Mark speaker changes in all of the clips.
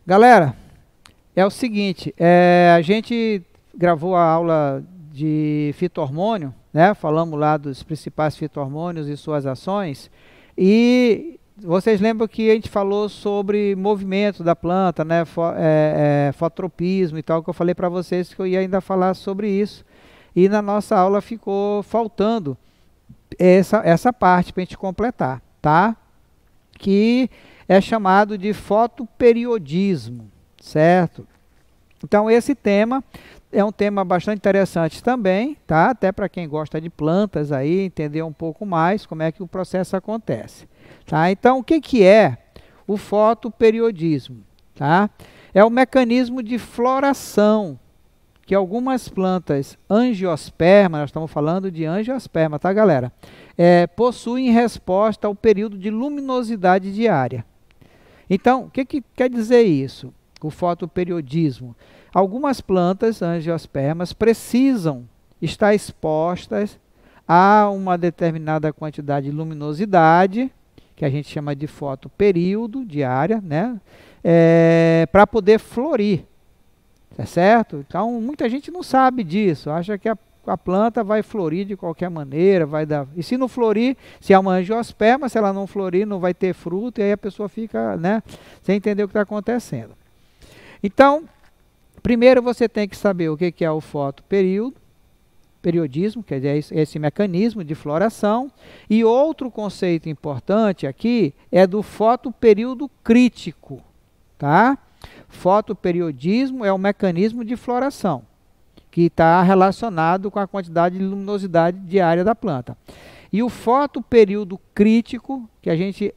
Speaker 1: Galera, é o seguinte, a gente gravou a aula de fito-hormônio, né? Falamos lá dos principais fito-hormônios e suas ações. E vocês lembram que a gente falou sobre movimento da planta, né? Fototropismo e tal, que eu falei para vocês que eu ia ainda falar sobre isso. E na nossa aula ficou faltando essa parte para a gente completar, tá? Que é chamado de fotoperiodismo, certo? Então esse tema é um tema bastante interessante também, tá? Até para quem gosta de plantas aí, entender um pouco mais como é que o processo acontece, tá? Então o que que é o fotoperiodismo, tá? É o mecanismo de floração que algumas plantas angiosperma, nós estamos falando de angiosperma, tá, galera? Possuem resposta ao período de luminosidade diária. Então, o que quer dizer isso? O fotoperiodismo. Algumas plantas angiospermas precisam estar expostas a uma determinada quantidade de luminosidade, que a gente chama de fotoperíodo diária, né? Para poder florir. Tá certo? Então, muita gente não sabe disso, acha que a planta vai florir de qualquer maneira, vai dar... E se não florir, se é uma angiosperma, se ela não florir, não vai ter fruto, e aí a pessoa fica, né, sem entender o que está acontecendo. Então, primeiro você tem que saber o que é o fotoperiodismo, quer dizer, esse mecanismo de floração. E outro conceito importante aqui é do fotoperíodo crítico, tá? Fotoperiodismo é um mecanismo de floração que está relacionado com a quantidade de luminosidade diária da planta. E o fotoperíodo crítico, que a gente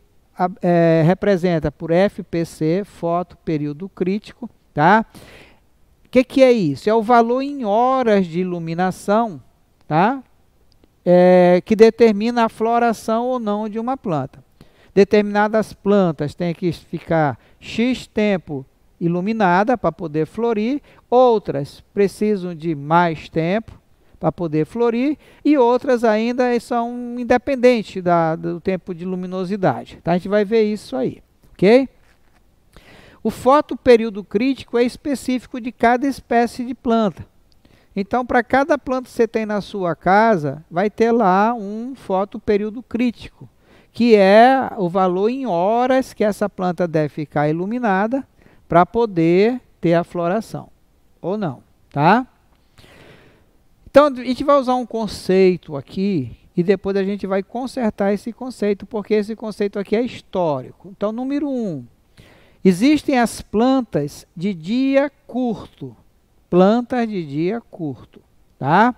Speaker 1: representa por FPC, fotoperíodo crítico, tá? O que é isso? É o valor em horas de iluminação, tá? Que determina a floração ou não de uma planta. Determinadas plantas têm que ficar X tempo iluminada para poder florir, outras precisam de mais tempo para poder florir e outras ainda são independentes do tempo de luminosidade. Tá? A gente vai ver isso aí, ok? O fotoperíodo crítico é específico de cada espécie de planta. Então, para cada planta que você tem na sua casa, vai ter lá um fotoperíodo crítico, que é o valor em horas que essa planta deve ficar iluminada para poder ter a floração, ou não, tá? Então, a gente vai usar um conceito aqui, e depois a gente vai consertar esse conceito, porque esse conceito aqui é histórico. Então, número 1, existem as plantas de dia curto, tá?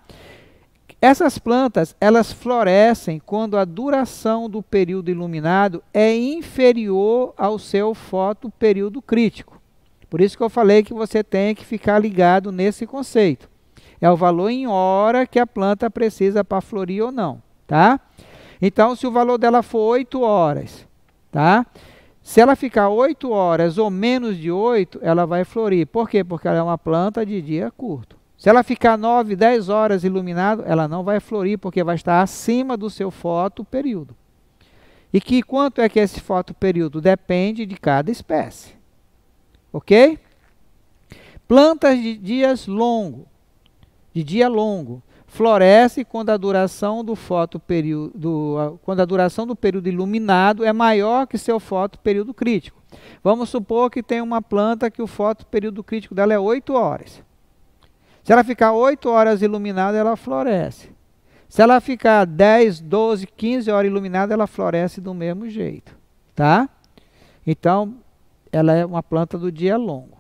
Speaker 1: Essas plantas, elas florescem quando a duração do período iluminado é inferior ao seu fotoperíodo crítico. Por isso que eu falei que você tem que ficar ligado nesse conceito. É o valor em hora que a planta precisa para florir ou não, tá? Então, se o valor dela for 8 horas, tá? Se ela ficar 8 horas ou menos de 8, ela vai florir. Por quê? Porque ela é uma planta de dia curto. Se ela ficar 9, 10 horas iluminado, ela não vai florir, porque vai estar acima do seu fotoperíodo. E que quanto é que esse fotoperíodo? Depende de cada espécie. Ok? Plantas de dia longo, floresce quando a duração do quando a duração do período iluminado é maior que seu fotoperíodo crítico. Vamos supor que tem uma planta que o fotoperíodo crítico dela é 8 horas. Se ela ficar 8 horas iluminada, ela floresce. Se ela ficar 10, 12, 15 horas iluminada, ela floresce do mesmo jeito, tá? Então, ela é uma planta do dia longo.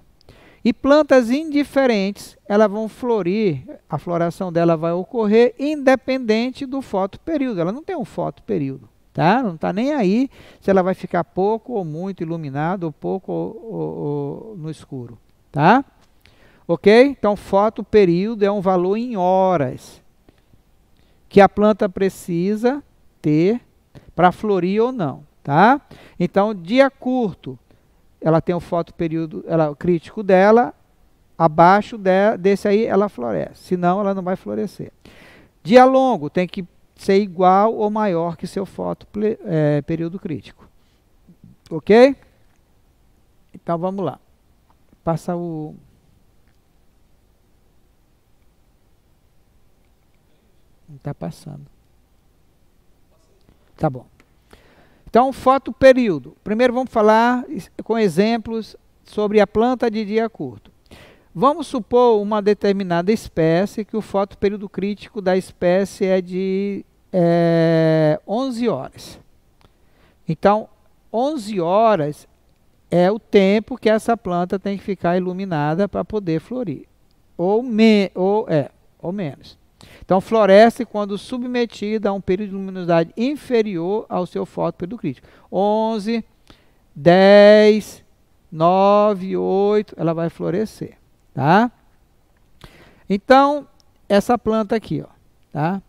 Speaker 1: E plantas indiferentes, elas vão florir, a floração dela vai ocorrer independente do fotoperíodo. Ela não tem um fotoperíodo, tá? Não está nem aí se ela vai ficar pouco ou muito iluminada, ou pouco ou no escuro, tá? Ok? Então, fotoperíodo é um valor em horas que a planta precisa ter para florir ou não, tá? Então, dia curto, ela tem o fotoperíodo crítico dela, abaixo desse aí ela floresce, senão ela não vai florescer. Dia longo tem que ser igual ou maior que seu fotoperíodo crítico. Ok? Então vamos lá. Passa o... Não está passando. Tá bom. Então, fotoperíodo. Primeiro vamos falar com exemplos sobre a planta de dia curto. Vamos supor uma determinada espécie que o fotoperíodo crítico da espécie é de 11 horas. Então, 11 horas é o tempo que essa planta tem que ficar iluminada para poder florir. Ou menos. Então, floresce quando submetida a um período de luminosidade inferior ao seu fotoperíodo crítico. 11, 10, 9, 8, ela vai florescer. Tá? Então, essa planta aqui, ó, tá?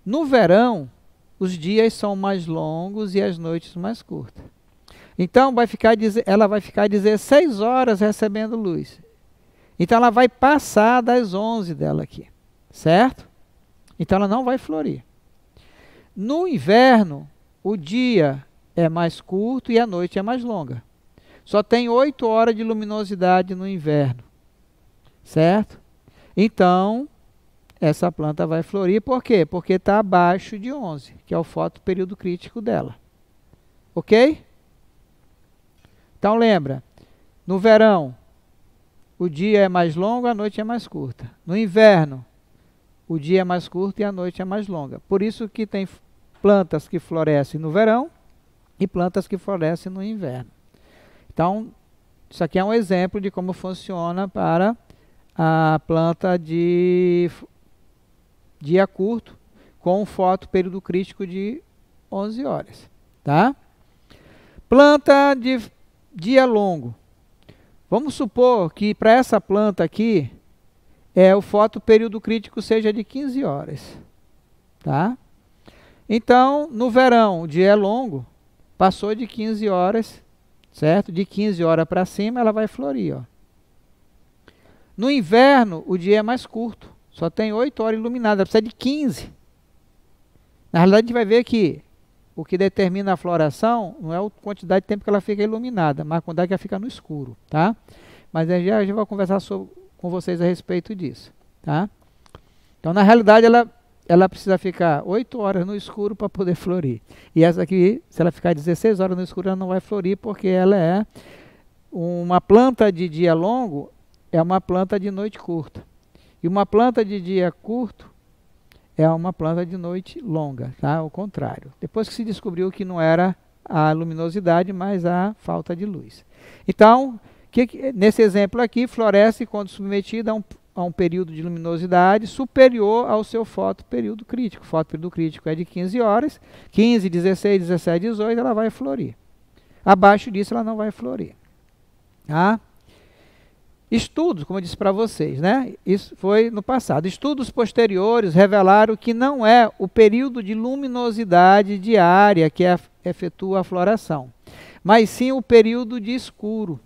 Speaker 1: No verão, os dias são mais longos e as noites mais curtas. Então, ela vai ficar 16 horas recebendo luz. Então, ela vai passar das 11 dela aqui, certo? Então, ela não vai florir. No inverno, o dia é mais curto e a noite é mais longa. Só tem 8 horas de luminosidade no inverno, certo? Então, essa planta vai florir, por quê? Porque está abaixo de 11, que é o fotoperíodo crítico dela. Ok? Então, lembra, no verão, o dia é mais longo, a noite é mais curta. No inverno, o dia é mais curto e a noite é mais longa. Por isso que tem plantas que florescem no verão e plantas que florescem no inverno. Então, isso aqui é um exemplo de como funciona para a planta de dia curto com um fotoperíodo crítico de 11 horas. Tá? Planta de dia longo. Vamos supor que para essa planta aqui, o fotoperíodo crítico seja de 15 horas. Tá? Então, no verão, o dia é longo, passou de 15 horas, certo? De 15 horas para cima, ela vai florir. Ó. No inverno, o dia é mais curto, só tem 8 horas iluminadas, precisa de 15. Na realidade, a gente vai ver que o que determina a floração não é a quantidade de tempo que ela fica iluminada, mas a quantidade que ela fica no escuro, tá? Mas já vou conversar com vocês a respeito disso, tá? Então, na realidade, ela precisa ficar 8 horas no escuro para poder florir. E essa aqui, se ela ficar 16 horas no escuro, ela não vai florir, porque ela é uma planta de dia longo, é uma planta de noite curta. E uma planta de dia curto é uma planta de noite longa, tá? Ao contrário. Depois que se descobriu que não era a luminosidade, mas a falta de luz. Então, nesse exemplo aqui, floresce quando submetida a um período de luminosidade superior ao seu fotoperíodo crítico. O fotoperíodo crítico é de 15 horas, 15, 16, 17, 18, ela vai florir. Abaixo disso, ela não vai florir. Tá? Estudos, como eu disse para vocês, né? Isso foi no passado. Estudos posteriores revelaram que não é o período de luminosidade diária que efetua a floração, mas sim o período de escuro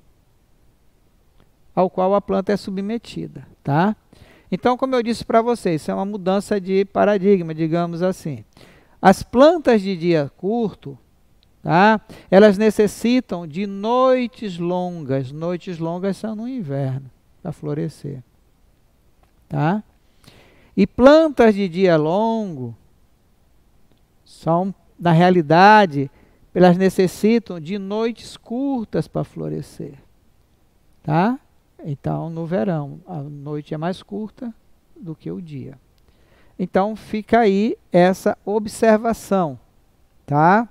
Speaker 1: ao qual a planta é submetida, tá? Então, como eu disse para vocês, isso é uma mudança de paradigma, digamos assim. As plantas de dia curto, tá? Elas necessitam de noites longas. Noites longas são no inverno, para florescer. Tá? E plantas de dia longo são, na realidade, elas necessitam de noites curtas para florescer. Tá? Então, no verão, a noite é mais curta do que o dia. Então, fica aí essa observação. Tá?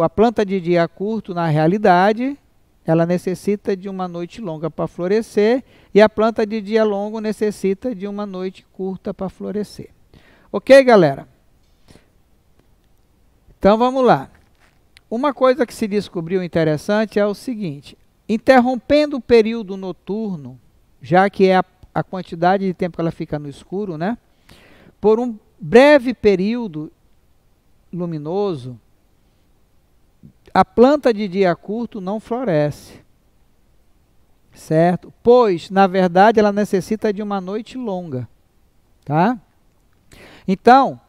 Speaker 1: A planta de dia curto, na realidade, ela necessita de uma noite longa para florescer, e a planta de dia longo necessita de uma noite curta para florescer. Ok, galera? Então, vamos lá. Uma coisa que se descobriu interessante é o seguinte: interrompendo o período noturno, já que é a quantidade de tempo que ela fica no escuro, né? Por um breve período luminoso, a planta de dia curto não floresce, certo? Pois, na verdade, ela necessita de uma noite longa, tá? Então,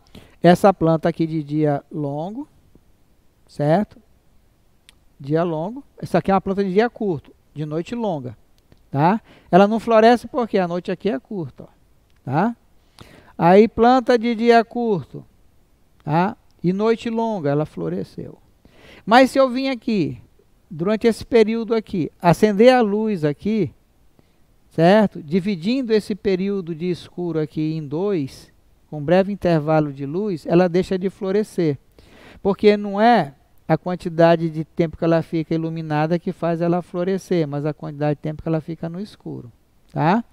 Speaker 1: essa planta aqui de dia longo, certo? dia longo. Essa aqui é uma planta de dia curto, de noite longa, tá? Ela não floresce porque a noite aqui é curta, ó, tá? Aí planta de dia curto, tá? E noite longa, ela floresceu. Mas se eu vim aqui, durante esse período aqui, acender a luz aqui, certo? Dividindo esse período de escuro aqui em 2, com um breve intervalo de luz, ela deixa de florescer. Porque não é a quantidade de tempo que ela fica iluminada que faz ela florescer, mas a quantidade de tempo que ela fica no escuro, tá?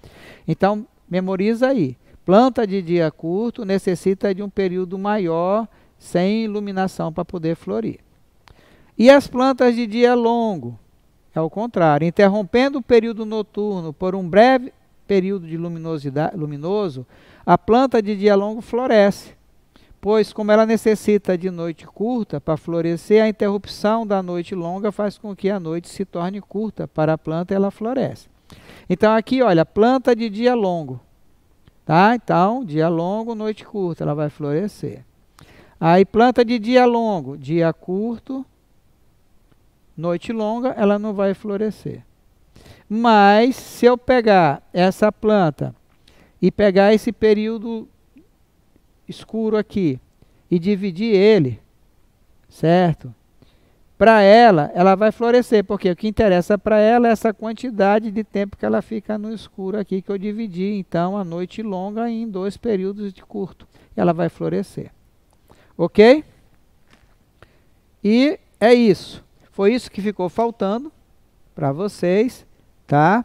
Speaker 1: Então, memoriza aí. Planta de dia curto necessita de um período maior sem iluminação para poder florir. E as plantas de dia longo? É o contrário. Interrompendo o período noturno por um breve período de luminoso, a planta de dia longo floresce. Pois, como ela necessita de noite curta para florescer, a interrupção da noite longa faz com que a noite se torne curta para a planta e ela floresce. Então, aqui, olha, planta de dia longo. Tá? Então, dia longo, noite curta, ela vai florescer. Aí, planta de dia longo, dia curto, noite longa, ela não vai florescer. Mas, se eu pegar essa planta e pegar esse período escuro aqui e dividir ele, certo? Para ela, ela vai florescer, porque o que interessa para ela é essa quantidade de tempo que ela fica no escuro aqui, que eu dividi, então, a noite longa em 2 períodos de curto. Ela vai florescer. Ok? E é isso. Foi isso que ficou faltando para vocês, tá?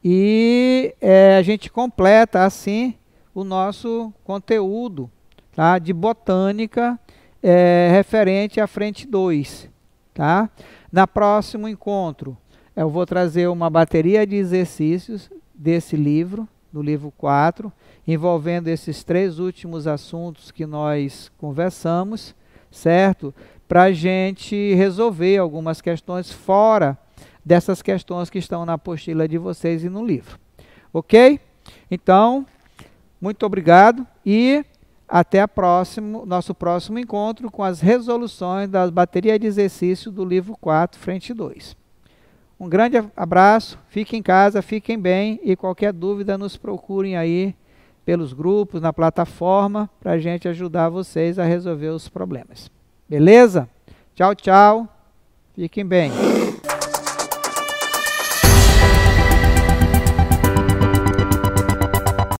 Speaker 1: E a gente completa assim o nosso conteúdo, tá? De botânica referente à frente 2, tá? Na próximo encontro, eu vou trazer uma bateria de exercícios desse livro, do livro 4, envolvendo esses 3 últimos assuntos que nós conversamos, certo? Para a gente resolver algumas questões fora dessas questões que estão na apostila de vocês e no livro. Ok? Então, muito obrigado e até nosso próximo encontro com as resoluções da bateria de exercício do livro 4, frente 2. Um grande abraço, fiquem em casa, fiquem bem e qualquer dúvida nos procurem aí pelos grupos, na plataforma, para a gente ajudar vocês a resolver os problemas. Beleza? Tchau, tchau. Fiquem bem.